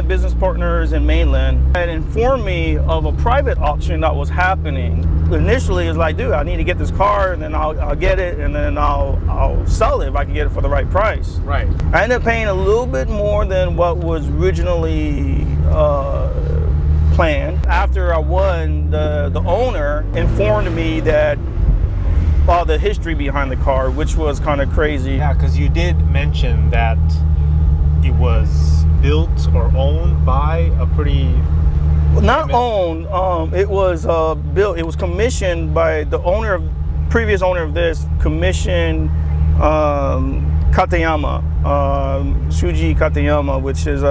business partners in mainland had informed me of a private auction that was happening. Initially, it's like, dude, I need to get this car, and then I'll get it, and then I'll sell it if I can get it for the right price. Right. I ended up paying a little bit more than what was originally planned. After I won, the owner informed me that all the history behind the car, which was kind of crazy. Yeah, because you did mention that it was built or owned by a pretty... Not owned, it was built, it was commissioned by the previous owner of this, commissioned Katayama, Shuji Katayama, which is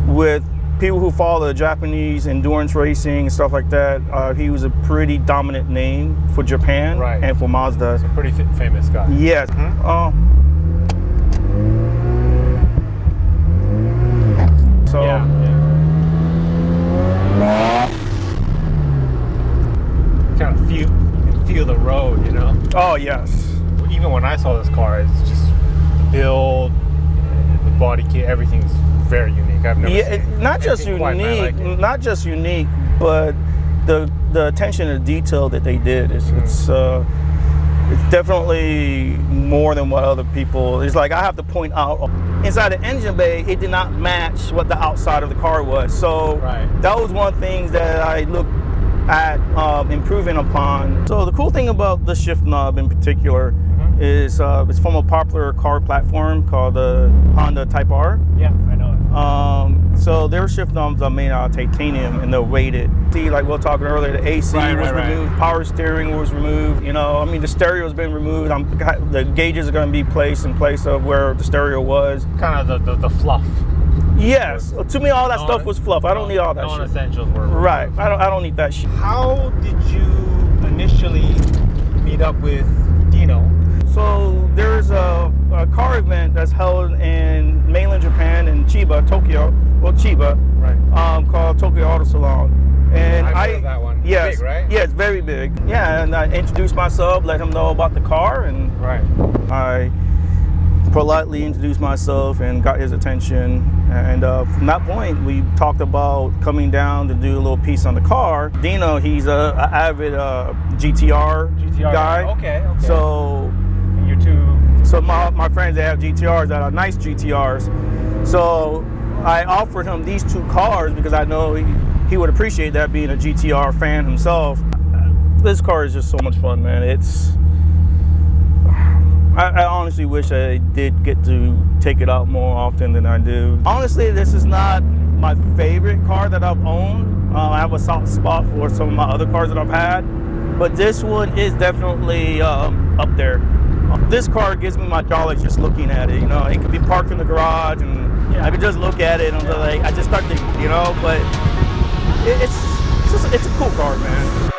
with people who follow the Japanese endurance racing and stuff like that. He was a pretty dominant name for Japan, right, and for Mazda. He's a pretty famous guy. Yes. So yeah. Kind of you can feel the road, you know? Oh yes. Even when I saw this car, it's just the build, the body kit, everything's very unique. I've never seen not just unique, not just unique, but the attention to detail that they did is it's definitely more than what other people. It's like I have to point out inside the engine bay, it did not match what the outside of the car was. So that was one thing that I looked at improving upon. So the cool thing about the shift knob in particular is it's from a popular car platform called the Honda Type R. Yeah, I know it. So their shift knobs are made out of titanium and they're weighted. See, like we were talking earlier, the AC was removed, power steering was removed. You know, I mean, the stereo has been removed. The gauges are going to be placed in place of where the stereo was. Kind of the fluff. Yes, to me all that stuff was fluff. I don't need all that shit. Non-essentials were removed. Right, I don't need that shit. How did you initially meet up with Dino? So there's a car event that's held in mainland Japan in Chiba, Tokyo. Well, Chiba, right? Called Tokyo Auto Salon. And I've heard of that one. Yes, big, right? Yeah, it's very big. Yeah, and I introduced myself, let him know about the car, and I politely introduced myself and got his attention. And from that point, we talked about coming down to do a little piece on the car. Dino, he's an avid GTR guy. Okay. So you're two. So my friends, they have GTRs that are nice GTRs. So I offered him these two cars because I know he would appreciate that, being a GTR fan himself. This car is just so much fun, man. I honestly wish I did get to take it out more often than I do. Honestly, this is not my favorite car that I've owned. I have a soft spot for some of my other cars that I've had, but this one is definitely up there. This car gives me my jollies just looking at it. You know, it could be parked in the garage and I could just look at it and I just start to, you know, but it's a cool car, man.